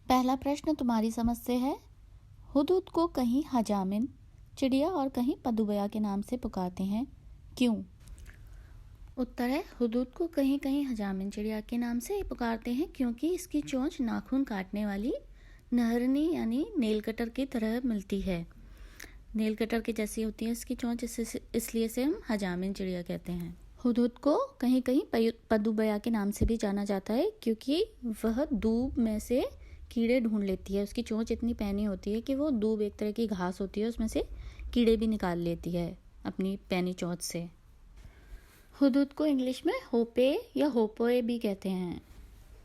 पहला प्रश्न तुम्हारी समझ से है। हुदहुद को कहीं हजामिन चिड़िया और कहीं पदुबया के नाम से पुकारते हैं, क्यों? उत्तर है, हुदहुद को कहीं कहीं हजामिन चिड़िया के नाम से पुकारते हैं क्योंकि इसकी चोंच नाखून काटने वाली नहरनी यानी नेल कटर की तरह मिलती है। नेल कटर की जैसी होती है इसकी चोंच, इसलिए से हम हजामिन चिड़िया कहते हैं। हुदहुद को कहीं कहीं पदुबया के नाम से भी जाना जाता है क्योंकि वह दूब में से कीड़े ढूंढ लेती है। उसकी चोंच इतनी पैनी होती है कि वो दूब एक तरह की घास होती है, उसमें से कीड़े भी निकाल लेती है अपनी पैनी चोंच से। हुदहुद को इंग्लिश में होपे या होपोए भी कहते हैं।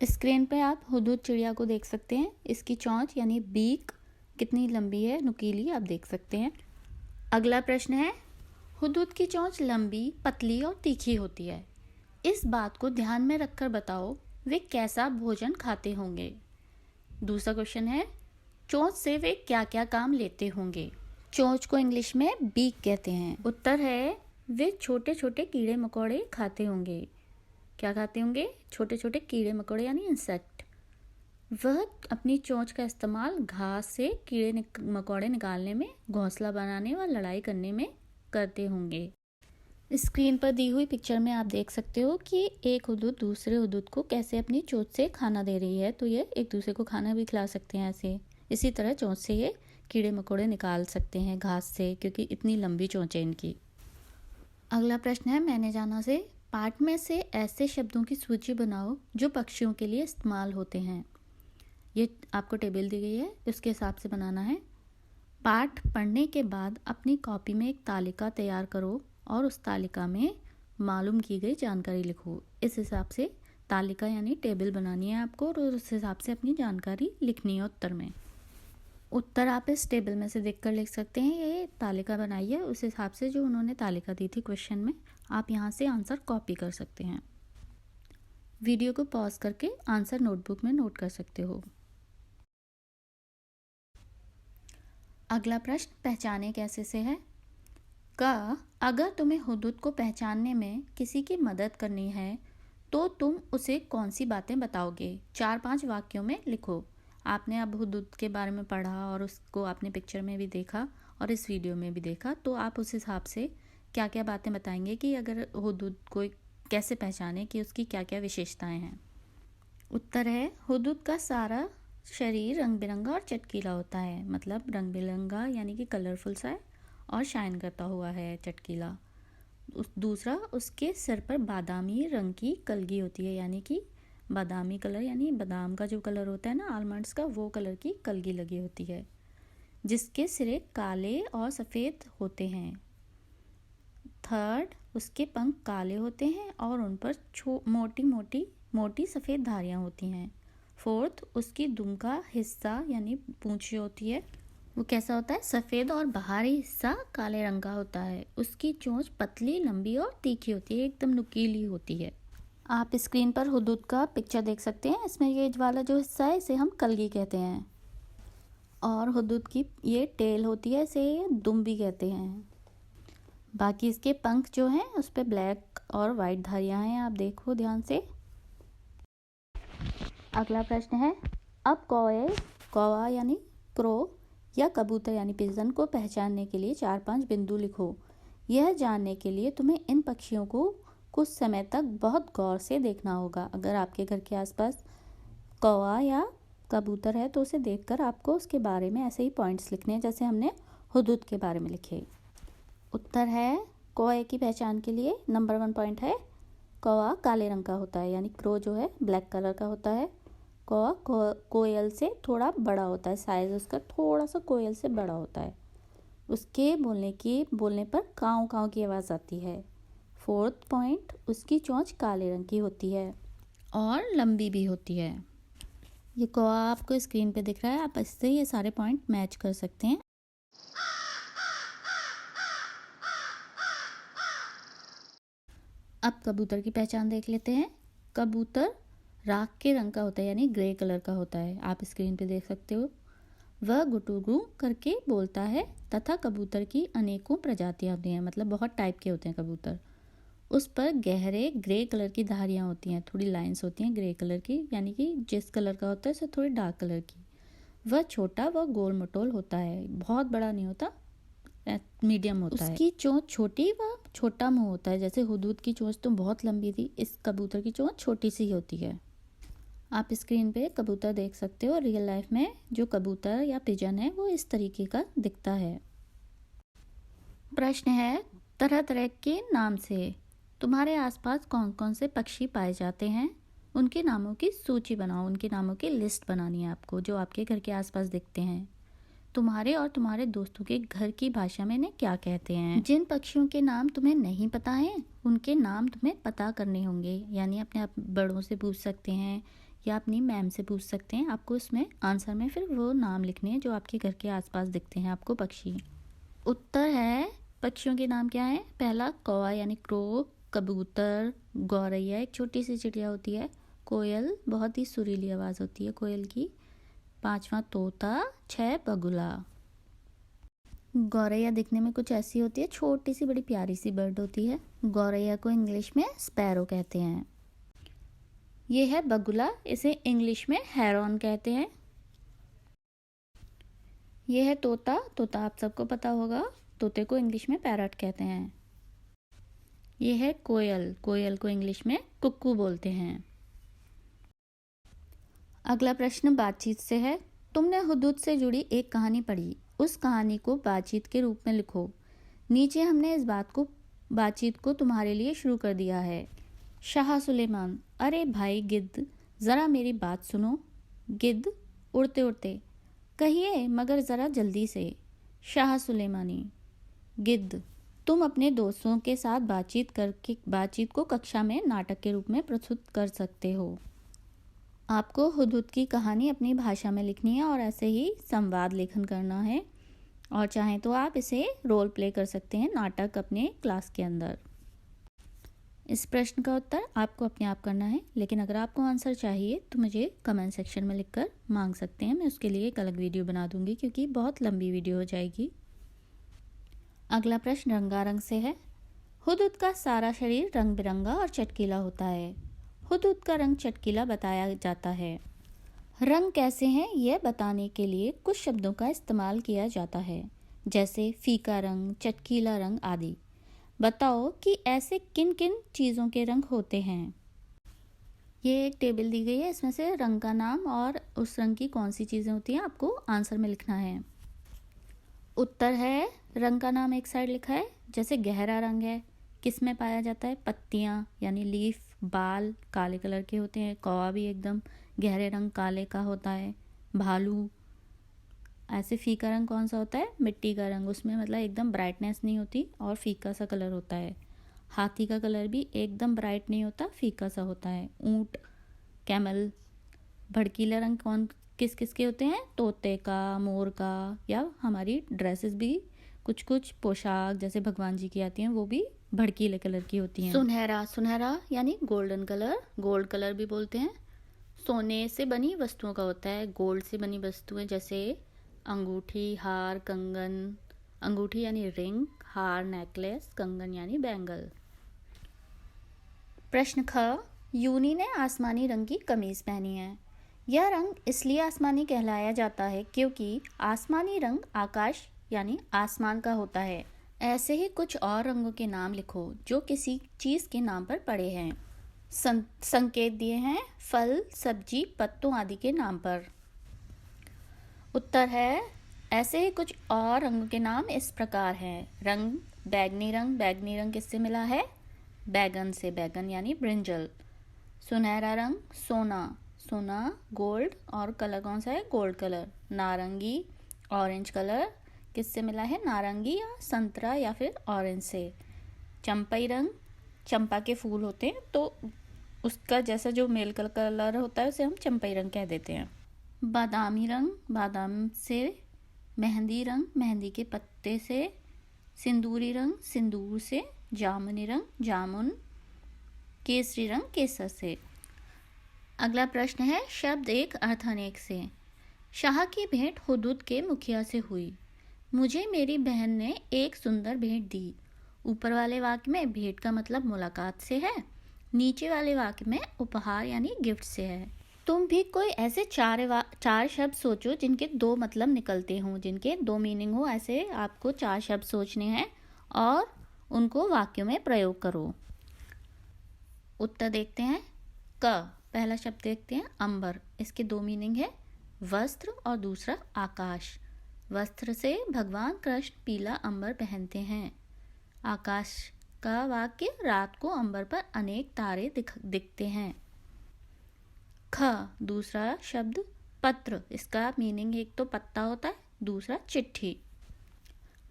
स्क्रीन पे आप हुदहुद चिड़िया को देख सकते हैं। इसकी चोंच यानी बीक कितनी लंबी है, नुकीली, आप देख सकते हैं। अगला प्रश्न है, हुदहुद की चोंच लंबी, पतली और तीखी होती है। इस बात को ध्यान में रखकर बताओ वे कैसा भोजन खाते होंगे। दूसरा क्वेश्चन है, चोंच से वे क्या क्या काम लेते होंगे। चोंच को इंग्लिश में बीक कहते हैं। उत्तर है, वे छोटे छोटे कीड़े मकोड़े खाते होंगे। क्या खाते होंगे? छोटे छोटे कीड़े मकोड़े यानी इंसेक्ट। वह अपनी चोंच का इस्तेमाल घास से कीड़े मकोड़े निकालने में, घोंसला बनाने व लड़ाई करने में करते होंगे। स्क्रीन पर दी हुई पिक्चर में आप देख सकते हो कि एक हुदहुद दूसरे हुदहुद को कैसे अपनी चोंच से खाना दे रही है। तो ये एक दूसरे को खाना भी खिला सकते हैं ऐसे। इसी तरह चोंच से ये कीड़े मकोड़े निकाल सकते हैं घास से, क्योंकि इतनी लंबी चोंच है इनकी। अगला प्रश्न है, मैंने जाना से पाठ में से ऐसे शब्दों की सूची बनाओ जो पक्षियों के लिए इस्तेमाल होते हैं। ये आपको टेबल दी गई है, उसके हिसाब से बनाना है। पाठ पढ़ने के बाद अपनी कॉपी में एक तालिका तैयार करो और उस तालिका में मालूम की गई जानकारी लिखो। इस हिसाब से तालिका यानी टेबल बनानी है आपको और उस हिसाब से अपनी जानकारी लिखनी है उत्तर में। उत्तर आप इस टेबल में से देखकर लिख सकते हैं। ये तालिका बनाई है उस हिसाब से जो उन्होंने तालिका दी थी क्वेश्चन में। आप यहाँ से आंसर कॉपी कर सकते हैं। वीडियो को पॉज करके आंसर नोटबुक में नोट कर सकते हो। अगला प्रश्न, पहचाने कैसे से है। अगर तुम्हें हुदहुद को पहचानने में किसी की मदद करनी है तो तुम उसे कौन सी बातें बताओगे। 4-5 वाक्यों में लिखो। आपने अब हुदहुद के बारे में पढ़ा और उसको आपने पिक्चर में भी देखा और इस वीडियो में भी देखा, तो आप उस हिसाब से क्या क्या बातें बताएंगे कि अगर हुदहुद को कैसे पहचाने कि उसकी क्या क्या विशेषताएं हैं। उत्तर है, हुदहुद का सारा शरीर रंग बिरंगा और चटकीला होता है। मतलब रंग बिरंगा यानी कि कलरफुल सा है और शाइन करता हुआ है, चटकीला। दूसरा, उसके सिर पर बादामी रंग की कलगी होती है, यानी कि बादामी कलर यानी बादाम का जो कलर होता है ना, आलमंड्स का, वो कलर की कलगी लगी होती है, जिसके सिरे काले और सफ़ेद होते हैं। थर्ड, उसके पंख काले होते हैं और उन पर मोटी सफ़ेद धारियाँ होती हैं। फोर्थ, उसकी दुम का हिस्सा यानी पूंछ जो होती है वो कैसा होता है, सफ़ेद, और बाहरी हिस्सा काले रंग का होता है। उसकी चोंच पतली, लंबी और तीखी होती है, एकदम नुकीली होती है। आप स्क्रीन पर हुदहुद का पिक्चर देख सकते हैं। इसमें ये वाला जो हिस्सा है इसे हम कलगी कहते हैं और हुदहुद की ये टेल होती है, इसे ये दुम भी कहते हैं। बाकी इसके पंख जो हैं उस पर ब्लैक और वाइट धारियाँ हैं, आप देखो ध्यान से। अगला प्रश्न है, अब कौवा यानी क्रो या कबूतर यानी पिजन को पहचानने के लिए 4-5 बिंदु लिखो। यह जानने के लिए तुम्हें इन पक्षियों को कुछ समय तक बहुत गौर से देखना होगा। अगर आपके घर के आसपास कौवा या कबूतर है तो उसे देखकर आपको उसके बारे में ऐसे ही पॉइंट्स लिखने हैं जैसे हमने हुदहुद के बारे में लिखे। उत्तर है, कौवे की पहचान के लिए नंबर 1 पॉइंट है, कौवा काले रंग का होता है, यानी क्रो जो है ब्लैक कलर का होता है। कौवा कोयल से थोड़ा बड़ा होता है, साइज़ उसका थोड़ा सा कोयल से बड़ा होता है। उसके बोलने पर काँव काँव की आवाज़ आती है। फोर्थ पॉइंट, उसकी चोंच काले रंग की होती है और लंबी भी होती है। ये कौवा आपको स्क्रीन पे दिख रहा है, आप इससे ये सारे पॉइंट मैच कर सकते हैं। अब कबूतर की पहचान देख लेते हैं। कबूतर राख के रंग का होता है, यानी ग्रे कलर का होता है, आप स्क्रीन पे देख सकते हो। वह गुटुगु करके बोलता है तथा कबूतर की अनेकों प्रजातियां होती हैं, मतलब बहुत टाइप के होते हैं कबूतर। उस पर गहरे ग्रे कलर की धारियां होती हैं, थोड़ी लाइंस होती हैं ग्रे कलर की, यानी कि जिस कलर का होता है उससे थोड़ी डार्क कलर की। वह छोटा व गोल मटोल होता है, बहुत बड़ा नहीं होता, मीडियम होता है। उसकी चोंच छोटी व छोटा मुंह होता है। जैसे हुदूद की चोंच तो बहुत लंबी थी, इस कबूतर की चोंच छोटी सी होती है। आप स्क्रीन पे कबूतर देख सकते हो। रियल लाइफ में जो कबूतर या पिजन है वो इस तरीके का दिखता है। प्रश्न है, तरह तरह के नाम से तुम्हारे आसपास कौन कौन से पक्षी पाए जाते हैं? उनके नामों की सूची बनाओ। उनके नामों की लिस्ट बनानी है आपको, जो आपके घर के आसपास दिखते हैं। तुम्हारे और तुम्हारे दोस्तों के घर की भाषा में इन्हें क्या कहते हैं? जिन पक्षियों के नाम तुम्हें नहीं पता है उनके नाम तुम्हें पता करने होंगे, यानी अपने आप बड़ों से पूछ सकते हैं या अपनी मैम से पूछ सकते हैं। आपको इसमें आंसर में फिर वो नाम लिखने हैं जो आपके घर के आसपास दिखते हैं आपको पक्षी। उत्तर है, पक्षियों के नाम क्या है? पहला कौवा यानी क्रो, कबूतर, गौरैया एक छोटी सी चिड़िया होती है, कोयल बहुत ही सुरीली आवाज़ होती है कोयल की, 5वां तोता, 6 बगुला। गौरैया दिखने में कुछ ऐसी होती है, छोटी सी बड़ी प्यारी सी बर्ड होती है। गौरैया को इंग्लिश में स्पैरो कहते हैं। ये है बगुला, इसे इंग्लिश में हेरॉन कहते हैं। ये है तोता, तोता आप सबको पता होगा, तोते को इंग्लिश में पैरट कहते हैं। ये है कोयल, कोयल को इंग्लिश में कुक्कू बोलते हैं। अगला प्रश्न बातचीत से है। तुमने हुदूद से जुड़ी एक कहानी पढ़ी, उस कहानी को बातचीत के रूप में लिखो। नीचे हमने इस बातचीत को तुम्हारे लिए शुरू कर दिया है। शाह सुलेमान, अरे भाई गिद्ध, ज़रा मेरी बात सुनो। गिद्ध उड़ते उड़ते, कहिए मगर ज़रा जल्दी से। शाह सुलेमानी, गिद्ध, तुम अपने दोस्तों के साथ बातचीत को कक्षा में नाटक के रूप में प्रस्तुत कर सकते हो। आपको हुदूद की कहानी अपनी भाषा में लिखनी है और ऐसे ही संवाद लेखन करना है, और चाहें तो आप इसे रोल प्ले कर सकते हैं नाटक अपने क्लास के अंदर। इस प्रश्न का उत्तर आपको अपने आप करना है, लेकिन अगर आपको आंसर चाहिए तो मुझे कमेंट सेक्शन में लिखकर मांग सकते हैं। मैं उसके लिए एक अलग वीडियो बना दूंगी क्योंकि बहुत लंबी वीडियो हो जाएगी। अगला प्रश्न रंगारंग से है। हुदूद का सारा शरीर रंग बिरंगा और चटकीला होता है। हुदूद का रंग चटकीला बताया जाता है। रंग कैसे हैं यह बताने के लिए कुछ शब्दों का इस्तेमाल किया जाता है, जैसे फीका रंग, चटकीला रंग आदि। बताओ कि ऐसे किन किन चीज़ों के रंग होते हैं। ये एक टेबल दी गई है, इसमें से रंग का नाम और उस रंग की कौन सी चीज़ें होती हैं आपको आंसर में लिखना है। उत्तर है, रंग का नाम एक साइड लिखा है। जैसे गहरा रंग है, किस में पाया जाता है? पत्तियाँ यानी लीफ, बाल काले कलर के होते हैं। कौवा भी एकदम गहरे रंग काले का होता है। भालू। ऐसे फीका रंग कौन सा होता है? मिट्टी का रंग, उसमें मतलब एकदम ब्राइटनेस नहीं होती और फीका सा कलर होता है। हाथी का कलर भी एकदम ब्राइट नहीं होता, फीका सा होता है। ऊंट, कैमल। भड़कीला रंग किस किस के होते हैं? तोते का, मोर का, या हमारी ड्रेसेस भी कुछ कुछ पोशाक जैसे भगवान जी की आती हैं वो भी भड़कीले कलर की होती हैं। सुनहरा, सुनहरा यानी गोल्डन कलर, गोल्ड कलर भी बोलते हैं। सोने से बनी वस्तुओं का होता है, गोल्ड से बनी वस्तुएं जैसे अंगूठी, हार, कंगन। अंगूठी यानी रिंग, हार नेकलेस, कंगन यानी बैंगल। प्रश्न ख, यूनी ने आसमानी रंग की कमीज पहनी है। यह रंग इसलिए आसमानी कहलाया जाता है क्योंकि आसमानी रंग आकाश यानी आसमान का होता है। ऐसे ही कुछ और रंगों के नाम लिखो जो किसी चीज़ के नाम पर पड़े हैं। संकेत दिए हैं फल, सब्जी, पत्तों आदि के नाम पर। उत्तर है, ऐसे ही कुछ और रंगों के नाम इस प्रकार हैं। रंग, बैगनी रंग, बैगनी रंग किससे मिला है? बैगन से, बैगन यानी ब्रिंजल। सुनहरा रंग, सोना, सोना गोल्ड, और कलर कौन सा है? Gold colour. नारंगी, ऑरेंज कलर किससे मिला है? नारंगी या संतरा या फिर ऑरेंज से। चंपई रंग, चंपा के फूल होते हैं तो उसका जैसा जो मेल कलर होता है उसे हम चंपई रंग कह देते हैं। बादामी रंग, बादाम से। मेहंदी रंग, मेहंदी के पत्ते से। सिंदूरी रंग, सिंदूर से। जामुनी रंग, जामुन। केसरी रंग, केसर से। अगला प्रश्न है शब्द एक अर्थ अनेक से। शाह की भेंट हुदूद के मुखिया से हुई। मुझे मेरी बहन ने एक सुंदर भेंट दी। ऊपर वाले वाक्य में भेंट का मतलब मुलाकात से है, नीचे वाले वाक्य में उपहार यानी गिफ्ट से है। तुम भी कोई ऐसे चार शब्द सोचो जिनके दो मतलब निकलते हों, जिनके दो मीनिंग हो। ऐसे आपको 4 शब्द सोचने हैं और उनको वाक्यों में प्रयोग करो। उत्तर देखते हैं। क, पहला शब्द देखते हैं अंबर। इसके दो मीनिंग है, वस्त्र और दूसरा आकाश। वस्त्र से भगवान कृष्ण पीला अंबर पहनते हैं। आकाश का वाक्य, रात को अंबर पर अनेक तारे दिखते हैं। ख, दूसरा शब्द पत्र। इसका मीनिंग एक तो पत्ता होता है, दूसरा चिट्ठी।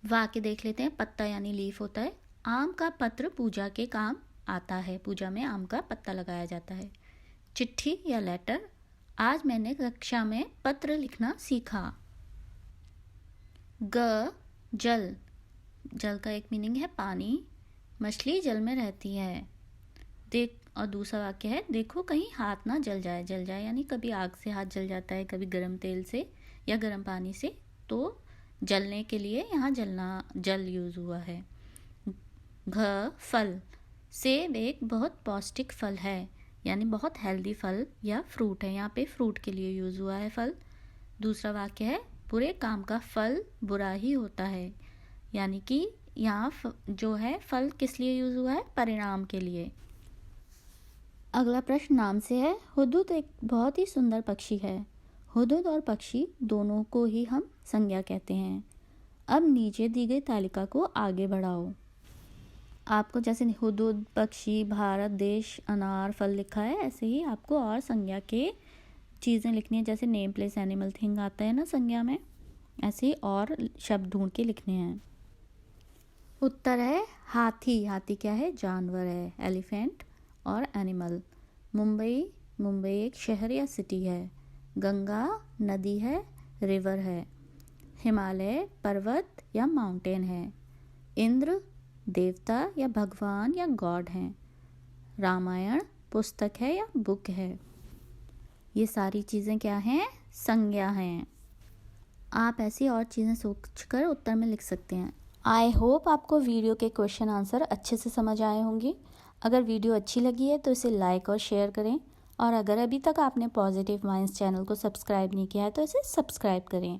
वाक्य देख लेते हैं। पत्ता यानी लीफ होता है। आम का पत्र पूजा के काम आता है। पूजा में आम का पत्ता लगाया जाता है। चिट्ठी या लेटर, आज मैंने कक्षा में पत्र लिखना सीखा। ग, जल। जल का एक मीनिंग है पानी। मछली जल में रहती है। और दूसरा वाक्य है, देखो कहीं हाथ ना जल जाए। जल जाए यानी कभी आग से हाथ जल जाता है, कभी गर्म तेल से या गर्म पानी से, तो जलने के लिए यहाँ जल यूज़ हुआ है। घ, फल। सेब एक बहुत पौष्टिक फल है, यानी बहुत हेल्दी फल या फ्रूट है। यहाँ पे फ्रूट के लिए यूज़ हुआ है फल। दूसरा वाक्य है, बुरे काम का फल बुरा ही होता है, यानी कि यहाँ जो है फल किस लिए यूज़ हुआ है, परिणाम के लिए। अगला प्रश्न नाम से है। हुदहुद एक बहुत ही सुंदर पक्षी है। हुदहुद और पक्षी दोनों को ही हम संज्ञा कहते हैं। अब नीचे दी गई तालिका को आगे बढ़ाओ। आपको जैसे हुदहुद, पक्षी, भारत, देश, अनार, फल लिखा है, ऐसे ही आपको और संज्ञा के चीज़ें लिखनी है। जैसे नेम, प्लेस, एनिमल, थिंग आता है ना संज्ञा में, ऐसे ही और शब्द ढूंढ के लिखने हैं। उत्तर है हाथी। हाथी क्या है, जानवर है। एलिफेंट और एनिमल। मुंबई एक शहर या सिटी है। गंगा नदी है, रिवर है। हिमालय पर्वत या माउंटेन है। इंद्र देवता या भगवान या गॉड हैं। रामायण पुस्तक है या बुक है। ये सारी चीज़ें क्या हैं, संज्ञा हैं। आप ऐसी और चीज़ें सोचकर उत्तर में लिख सकते हैं। आई होप आपको वीडियो के क्वेश्चन आंसर अच्छे से समझ आए होंगे। अगर वीडियो अच्छी लगी है तो इसे लाइक और शेयर करें, और अगर अभी तक आपने पॉजिटिव माइंड्स चैनल को सब्सक्राइब नहीं किया है तो इसे सब्सक्राइब करें।